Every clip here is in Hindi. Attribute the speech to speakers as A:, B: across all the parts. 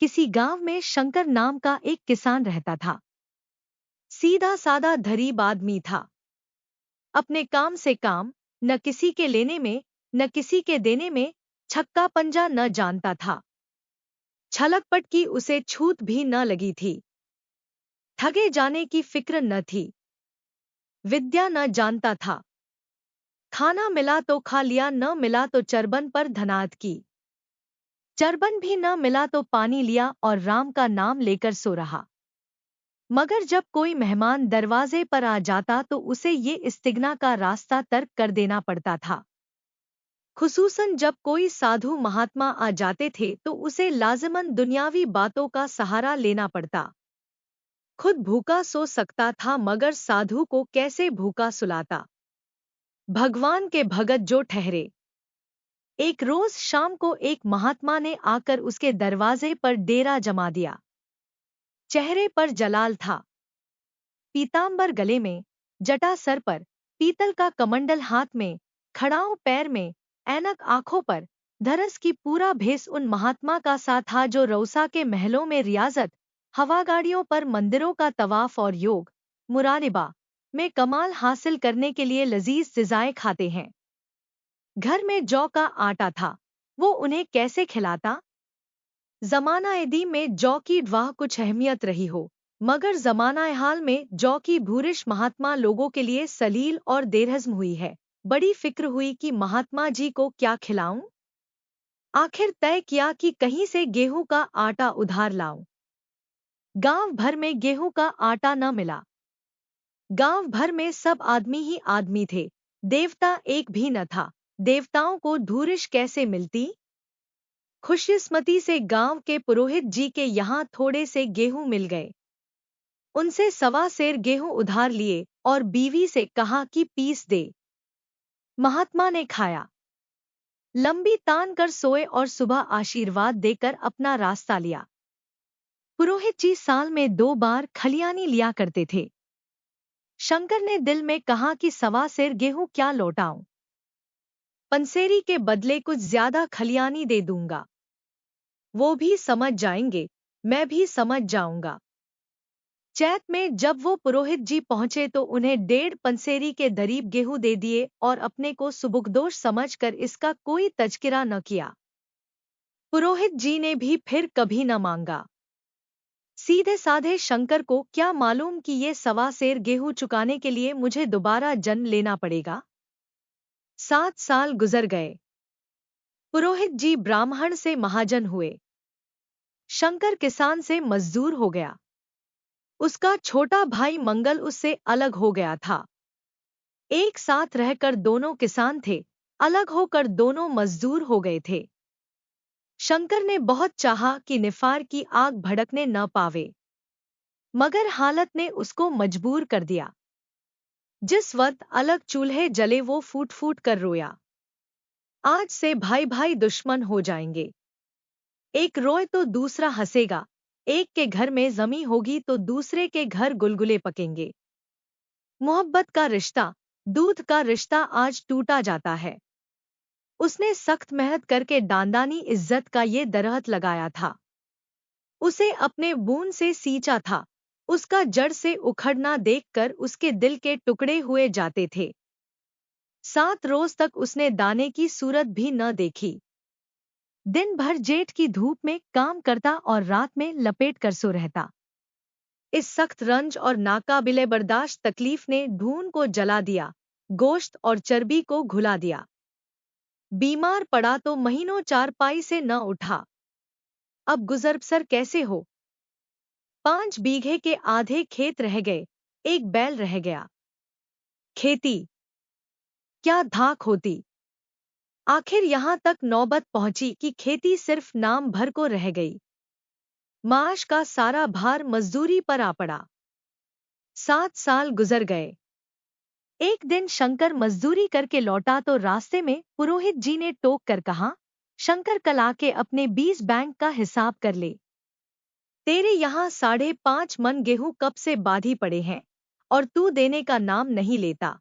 A: किसी गांव में शंकर नाम का एक किसान रहता था। सीधा सादा धरीब आदमी था। अपने काम से काम, न किसी के लेने में न किसी के देने में, छक्का पंजा न जानता था। छलकपट की उसे छूत भी न लगी थी। ठगे जाने की फिक्र न थी। विद्या न जानता था। खाना मिला तो खा लिया, न मिला तो चरबन पर धनाद की। चरबन भी न मिला तो पानी लिया और राम का नाम लेकर सो रहा। मगर जब कोई मेहमान दरवाजे पर आ जाता तो उसे ये इस्तिगना का रास्ता तर्क कर देना पड़ता था। खुसूसन जब कोई साधु महात्मा आ जाते थे तो उसे लाज़िमन दुनियावी बातों का सहारा लेना पड़ता। खुद भूखा सो सकता था मगर साधु को कैसे भूखा सुलाता। भगवान के भगत जो ठहरे। एक रोज शाम को एक महात्मा ने आकर उसके दरवाजे पर डेरा जमा दिया। चेहरे पर जलाल था। पीतांबर गले में, जटा सर पर, पीतल का कमंडल हाथ में, खड़ाऊ पैर में, ऐनक आंखों पर, धरस की पूरा भेस उन महात्मा का सा था जो रौसा के महलों में रियाजत, हवागाड़ियों पर मंदिरों का तवाफ और योग मुरानिबा में कमाल हासिल करने के लिए लजीज सिजाएं खाते हैं। घर में जौ का आटा था, वो उन्हें कैसे खिलाता। जमाना एदी में जौ की वाह कुछ अहमियत रही हो, मगर जमाना हाल में जौ की भूरिश महात्मा लोगों के लिए सलील और देरहज़्म हुई है। बड़ी फिक्र हुई कि महात्मा जी को क्या खिलाऊं। आखिर तय किया कि कहीं से गेहूं का आटा उधार लाऊं। गांव भर में गेहूं का आटा न मिला। गांव भर में सब आदमी ही आदमी थे, देवता एक भी न था। देवताओं को धूरिश कैसे मिलती। खुशकिस्मती से गांव के पुरोहित जी के यहाँ थोड़े से गेहूं मिल गए। उनसे 1.25 सेर गेहूं उधार लिए और बीवी से कहा कि पीस दे। महात्मा ने खाया, लंबी तान कर सोए और सुबह आशीर्वाद देकर अपना रास्ता लिया। पुरोहित जी साल में 2 बार खलियानी लिया करते थे। शंकर ने दिल में कहा कि 1.25 सेर गेहूं क्या लौटाऊं। पंसेरी के बदले कुछ ज्यादा खलियानी दे दूंगा। वो भी समझ जाएंगे, मैं भी समझ जाऊंगा। चैत में जब वो पुरोहित जी पहुंचे तो उन्हें 1.5 पंसेरी के दरीब गेहूं दे दिए और अपने को सुबुकदोष समझकर इसका कोई तज़किरा न किया। पुरोहित जी ने भी फिर कभी न मांगा। सीधे साधे शंकर को क्या मालूम कि ये 1.25 सेर गेहूं चुकाने के लिए मुझे दोबारा जन्म लेना पड़ेगा। 7 साल गुजर गए। पुरोहित जी ब्राह्मण से महाजन हुए। शंकर किसान से मजदूर हो गया। उसका छोटा भाई मंगल उससे अलग हो गया था। एक साथ रहकर दोनों किसान थे, अलग होकर दोनों मजदूर हो गए थे। शंकर ने बहुत चाहा कि निफार की आग भड़कने न पावे, मगर हालत ने उसको मजबूर कर दिया। जिस वक्त अलग चूल्हे जले वो फूट फूट कर रोया। आज से भाई भाई दुश्मन हो जाएंगे। एक रोए तो दूसरा हंसेगा, एक के घर में जमी होगी तो दूसरे के घर गुलगुले पकेंगे। मोहब्बत का रिश्ता, दूध का रिश्ता आज टूटा जाता है। उसने सख्त मेहनत करके दानदानी इज्जत का ये दरख्त लगाया था। उसे अपने बून से सींचा था। उसका जड़ से उखड़ना देखकर उसके दिल के टुकड़े हुए जाते थे। 7 रोज तक उसने दाने की सूरत भी न देखी। दिन भर जेठ की धूप में काम करता और रात में लपेट कर सो रहता। इस सख्त रंज और नाकाबिले बर्दाश्त तकलीफ ने ढूंढ को जला दिया, गोश्त और चर्बी को घुला दिया। बीमार पड़ा तो महीनों चारपाई से न उठा। अब गुजरबसर कैसे हो। 5 बीघे के आधे खेत रह गए, एक बैल रह गया। खेती क्या धाक होती। आखिर यहाँ तक नौबत पहुंची कि खेती सिर्फ नाम भर को रह गई। माश का सारा भार मजदूरी पर आ पड़ा। 7 साल गुजर गए। एक दिन शंकर मजदूरी करके लौटा तो रास्ते में पुरोहित जी ने टोक कर कहा, शंकर कल आके अपने 20 बैंक का हिसाब कर ले। तेरे यहाँ 5.5 मन गेहूं कब से बाधी पड़े हैं और तू देने का नाम नहीं लेता।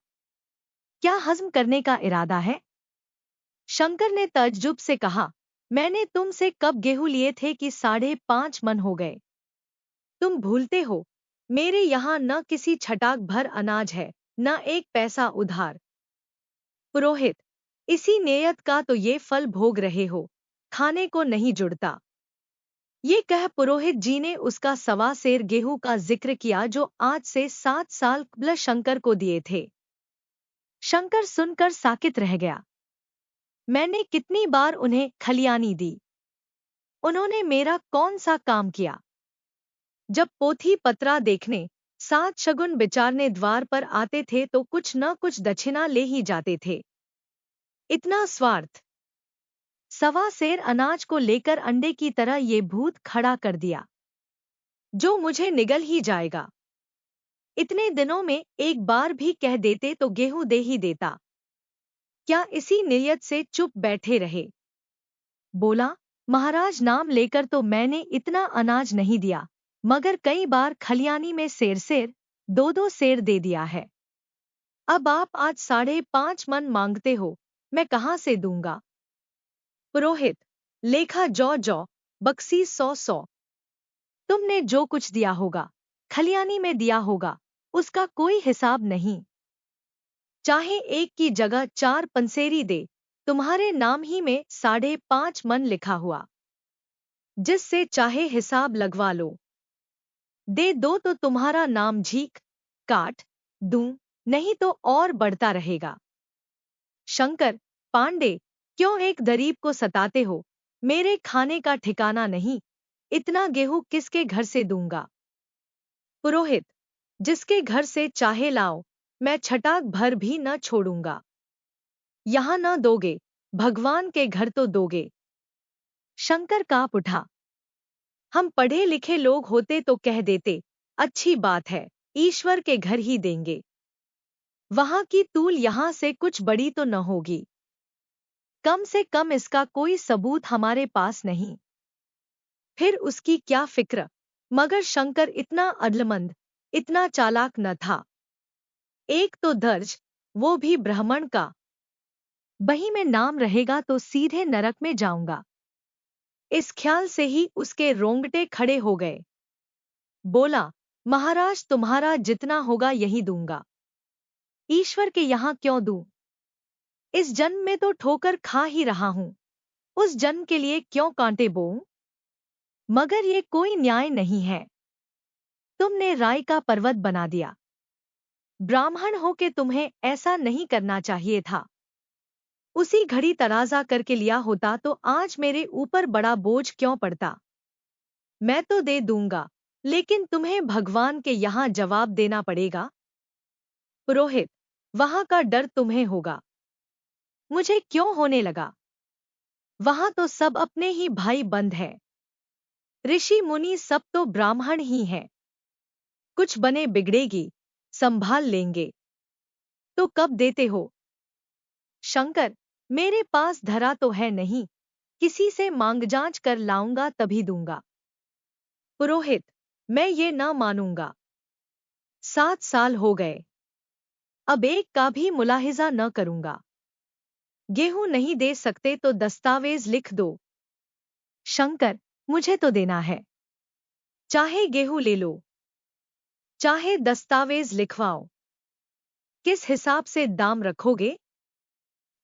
A: क्या हजम करने का इरादा है। शंकर ने तज्जुब से कहा, मैंने तुमसे कब गेहूं लिए थे कि 5.5 मन हो गए? तुम भूलते हो, मेरे यहाँ न किसी छटाक भर अनाज है, न एक पैसा उधार। पुरोहित, इसी नेयत का तो ये फल भोग रहे हो, खाने को नहीं जुड़ता। ये कह पुरोहित जी ने उसका 1.25 सेर गेहूं का जिक्र किया जो आज से 7 साल कबल शंकर को दिए थे। शंकर सुनकर साकित रह गया। मैंने कितनी बार उन्हें खलियानी दी, उन्होंने मेरा कौन सा काम किया? जब पोथी पत्रा देखने 7 शगुन विचारने द्वार पर आते थे तो कुछ न कुछ दक्षिणा ले ही जाते थे। इतना स्वार्थ! 1.25 सेर अनाज को लेकर अंडे की तरह ये भूत खड़ा कर दिया, जो मुझे निगल ही जाएगा। इतने दिनों में एक बार भी कह देते तो गेहूं दे ही देता। क्या इसी नियत से चुप बैठे रहे? बोला, महाराज नाम लेकर तो मैंने इतना अनाज नहीं दिया, मगर कई बार खलियानी में 1.5 सेर, 2-2 सेर दे दिया है। अब आप आज 5.5 मन मांगते हो, मैं कहाँ से दूंगा? पुरोहित, लेखा जौ जौ, बक्सी 100-100। तुमने जो कुछ दिया होगा, खलियानी में दिया होगा, उसका कोई हिसाब नहीं। चाहे एक की जगह 4 पंसेरी दे, तुम्हारे नाम ही में 5.5 मन लिखा हुआ, जिससे चाहे हिसाब लगवा लो। दे दो तो तुम्हारा नाम झीक काट दूं, नहीं तो और बढ़ता रहेगा। शंकर, पांडे, क्यों एक गरीब को सताते हो? मेरे खाने का ठिकाना नहीं, इतना गेहूं किसके घर से दूंगा? पुरोहित, जिसके घर से चाहे लाओ, मैं छटाक भर भी न छोड़ूंगा। यहाँ न दोगे, भगवान के घर तो दोगे। शंकर काँप उठा। हम पढ़े लिखे लोग होते तो कह देते, अच्छी बात है, ईश्वर के घर ही देंगे। वहां की तूल यहां से कुछ बड़ी तो न होगी। कम से कम इसका कोई सबूत हमारे पास नहीं। फिर उसकी क्या फिक्र? मगर शंकर इतना अक्लमंद, इतना चालाक न था। एक तो दर्ज, वो भी ब्राह्मण का। बही में नाम रहेगा तो सीधे नरक में जाऊंगा। इस ख्याल से ही उसके रोंगटे खड़े हो गए। बोला, महाराज तुम्हारा जितना होगा यही दूंगा। ईश्वर के यहाँ क्यों दूं? इस जन्म में तो ठोकर खा ही रहा हूं, उस जन्म के लिए क्यों कांटे बोऊं? मगर ये कोई न्याय नहीं है। तुमने राय का पर्वत बना दिया। ब्राह्मण हो के तुम्हें ऐसा नहीं करना चाहिए था। उसी घड़ी तराजा करके लिया होता तो आज मेरे ऊपर बड़ा बोझ क्यों पड़ता? मैं तो दे दूंगा, लेकिन तुम्हें भगवान के यहाँ जवाब देना पड़ेगा। पुरोहित, वहां का डर तुम्हें होगा, मुझे क्यों होने लगा? वहां तो सब अपने ही भाई बंद है। ऋषि मुनि सब तो ब्राह्मण ही हैं। कुछ बने बिगड़ेगी, संभाल लेंगे। तो कब देते हो? शंकर, मेरे पास धरा तो है नहीं, किसी से मांग जांच कर लाऊंगा तभी दूंगा। पुरोहित, मैं ये न मानूंगा। 7 साल हो गए, अब एक का भी मुलाहिजा न करूंगा। गेहूं नहीं दे सकते तो दस्तावेज लिख दो। शंकर, मुझे तो देना है। चाहे गेहूं ले लो, चाहे दस्तावेज लिखवाओ। किस हिसाब से दाम रखोगे?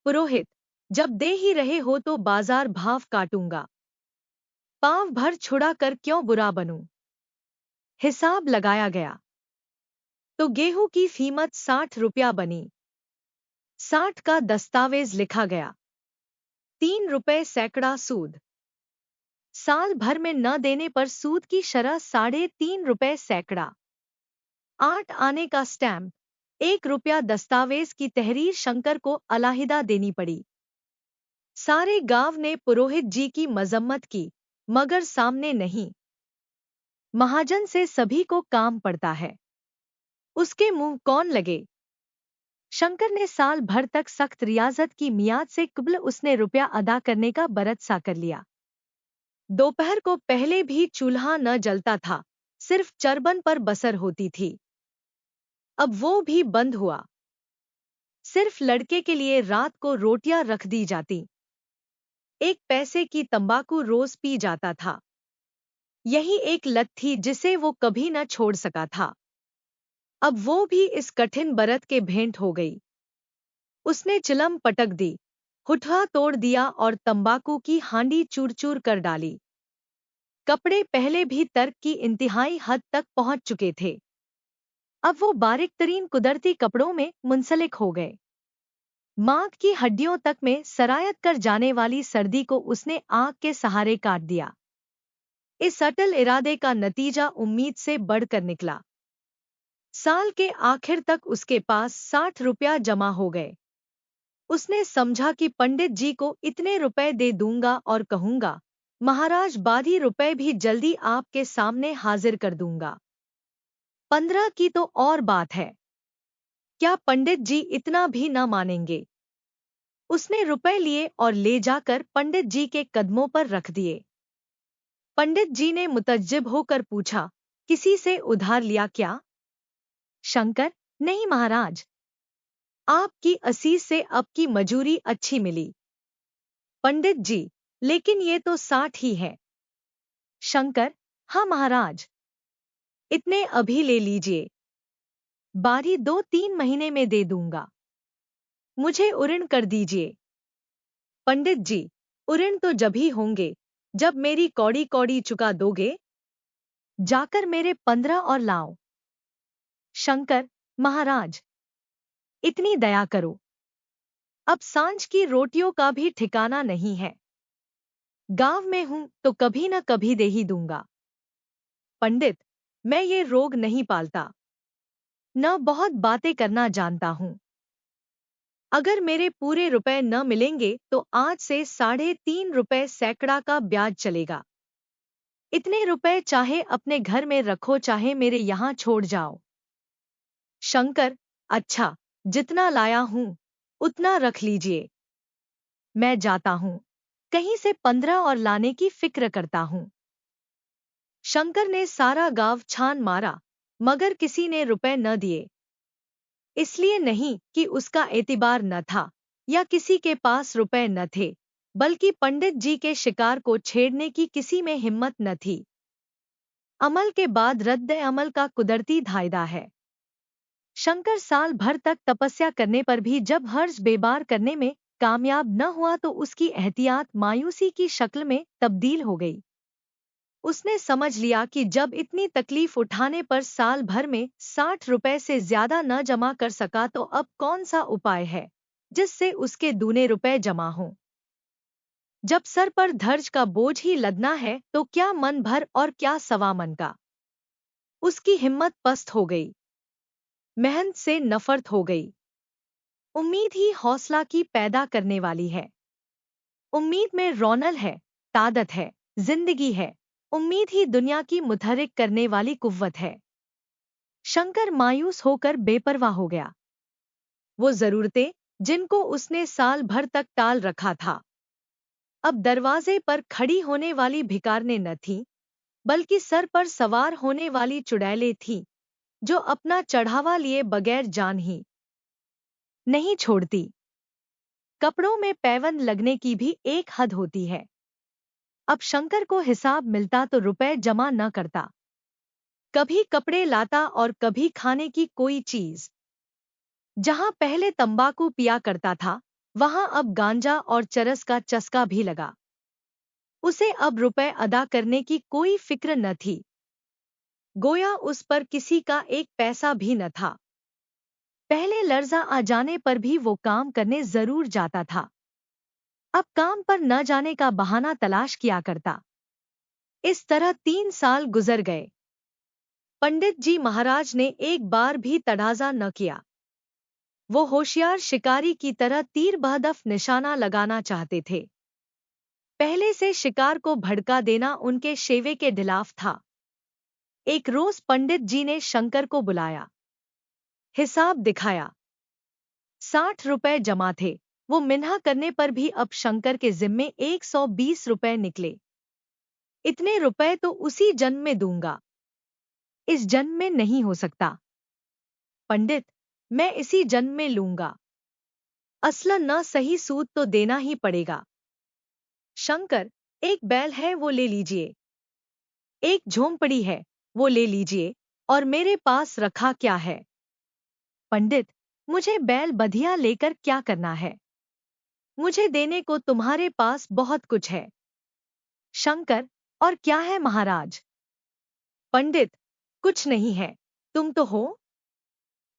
A: पुरोहित, जब दे ही रहे हो तो बाजार भाव काटूंगा। पांव भर छुड़ा कर क्यों बुरा बनूं? हिसाब लगाया गया तो गेहूं की कीमत 60 रुपया बनी। 60 का दस्तावेज लिखा गया। 3 रुपए सैकड़ा सूद। साल भर में न देने पर सूद की शरह 3.5 रुपए सैकड़ा। 8 आने का स्टैम्प, 1 रुपया दस्तावेज की तहरीर शंकर को अलाहिदा देनी पड़ी। सारे गांव ने पुरोहित जी की मजम्मत की, मगर सामने नहीं। महाजन से सभी को काम पड़ता है, उसके मुंह कौन लगे? शंकर ने साल भर तक सख्त रियाजत की मियाद से कबल उसने रुपया अदा करने का बरत सा कर लिया। दोपहर को पहले भी चूल्हा न जलता था, सिर्फ चरबन पर बसर होती थी। अब वो भी बंद हुआ। सिर्फ लड़के के लिए रात को रोटियां रख दी जाती। एक पैसे की तंबाकू रोज पी जाता था। यही एक लत थी जिसे वो कभी न छोड़ सका था। अब वो भी इस कठिन बरत के भेंट हो गई। उसने चिलम पटक दी, हुठा तोड़ दिया और तंबाकू की हांडी चूर-चूर कर डाली। कपड़े पहले भी तर्क की इंतहाई हद तक पहुंच चुके थे। अब वो बारीक तरीन कुदरती कपड़ों में मुंसलिक हो गए। मांग की हड्डियों तक में सरायत कर जाने वाली सर्दी को उसने आग के सहारे काट दिया। इस अटल इरादे का नतीजा उम्मीद से बढ़कर निकला। साल के आखिर तक उसके पास 60 रुपया जमा हो गए। उसने समझा कि पंडित जी को इतने रुपए दे दूंगा और कहूंगा, महाराज बाधी रुपए भी जल्दी आपके सामने हाजिर कर दूंगा। 15 की तो और बात है। क्या पंडित जी इतना भी न मानेंगे? उसने रुपए लिए और ले जाकर पंडित जी के कदमों पर रख दिए। पंडित जी ने मुतज्जिब होकर पूछा, किसी से उधार लिया क्या? शंकर, नहीं महाराज। आपकी असीस से अब की मजूरी अच्छी मिली। पंडित जी, लेकिन ये तो 60 ही है। शंकर, हाँ महाराज। इतने अभी ले लीजिए। बारी 2-3 महीने में दे दूंगा। मुझे उऋण कर दीजिए। पंडित जी, उऋण तो जब ही होंगे जब मेरी कौड़ी कौड़ी चुका दोगे। जाकर मेरे 15 और लाओ। शंकर, महाराज, इतनी दया करो। अब सांझ की रोटियों का भी ठिकाना नहीं है। गांव में हूं तो कभी न कभी दे ही दूंगा। पंडित, मैं ये रोग नहीं पालता, न बहुत बातें करना जानता हूं। अगर मेरे पूरे रुपए न मिलेंगे तो आज से 3.5 रुपए सैकड़ा का ब्याज चलेगा। इतने रुपए चाहे अपने घर में रखो चाहे मेरे यहां छोड़ जाओ। शंकर, अच्छा, जितना लाया हूं उतना रख लीजिए। मैं जाता हूं, कहीं से 15 और लाने की फिक्र करता हूं। शंकर ने सारा गांव छान मारा, मगर किसी ने रुपए न दिए। इसलिए नहीं कि उसका एतिबार न था या किसी के पास रुपए न थे, बल्कि पंडित जी के शिकार को छेड़ने की किसी में हिम्मत न थी। अमल के बाद रद्द अमल का कुदरती धायदा है। शंकर साल भर तक तपस्या करने पर भी जब हर्ष बेबार करने में कामयाब न हुआ तो उसकी एहतियात मायूसी की शक्ल में तब्दील हो गई। उसने समझ लिया कि जब इतनी तकलीफ उठाने पर साल भर में 60 रुपए से ज्यादा न जमा कर सका तो अब कौन सा उपाय है जिससे उसके दूने रुपए जमा हों। जब सर पर धर्ज का बोझ ही लदना है तो क्या मन भर और क्या सवा मन का। उसकी हिम्मत पस्त हो गई, मेहनत से नफरत हो गई। उम्मीद ही हौसला की पैदा करने वाली है। उम्मीद में रौनक है, ताकत है, जिंदगी है। उम्मीद ही दुनिया की मुतहरिक करने वाली कुव्वत है। शंकर मायूस होकर बेपरवाह हो गया। वो जरूरतें जिनको उसने साल भर तक टाल रखा था, अब दरवाजे पर खड़ी होने वाली भिखारने न थीं, बल्कि सर पर सवार होने वाली चुड़ैलें थीं, जो अपना चढ़ावा लिए बगैर जान ही नहीं छोड़ती। कपड़ों में पैबंद लगने की भी एक हद होती है। अब शंकर को हिसाब मिलता तो रुपए जमा न करता। कभी कपड़े लाता और कभी खाने की कोई चीज। जहां पहले तंबाकू पिया करता था, वहां अब गांजा और चरस का चस्का भी लगा। उसे अब रुपए अदा करने की कोई फिक्र न थी। गोया उस पर किसी का एक पैसा भी न था। पहले लर्जा आ जाने पर भी वो काम करने जरूर जाता था। अब काम पर न जाने का बहाना तलाश किया करता। इस तरह 3 साल गुजर गए। पंडित जी महाराज ने एक बार भी तड़ाजा न किया। वो होशियार शिकारी की तरह तीर बहदफ निशाना लगाना चाहते थे। पहले से शिकार को भड़का देना उनके शेवे के खिलाफ था। एक रोज पंडित जी ने शंकर को बुलाया, हिसाब दिखाया। 60 रुपए जमा थे। वो मिन्हा करने पर भी अब शंकर के जिम्मे 120 रुपए निकले। इतने रुपए तो उसी जन्म में दूंगा, इस जन्म में नहीं हो सकता। पंडित, मैं इसी जन्म में लूंगा। असला न सही सूद तो देना ही पड़ेगा। शंकर, एक बैल है वो ले लीजिए, एक झोंपड़ी है वो ले लीजिए, और मेरे पास रखा क्या है? पंडित, मुझे बैल बधिया लेकर क्या करना है? मुझे देने को तुम्हारे पास बहुत कुछ है। शंकर, और क्या है महाराज? पंडित, कुछ नहीं है, तुम तो हो।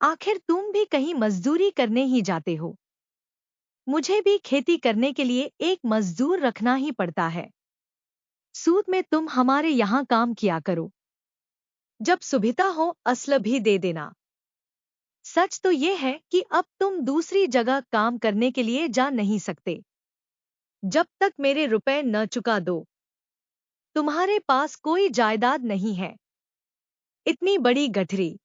A: आखिर तुम भी कहीं मजदूरी करने ही जाते हो। मुझे भी खेती करने के लिए एक मजदूर रखना ही पड़ता है। सूत में तुम हमारे यहाँ काम किया करो। जब सुविधा हो असला भी दे देना। सच तो ये है कि अब तुम दूसरी जगह काम करने के लिए जा नहीं सकते जब तक मेरे रुपए न चुका दो। तुम्हारे पास कोई जायदाद नहीं है। इतनी बड़ी गठरी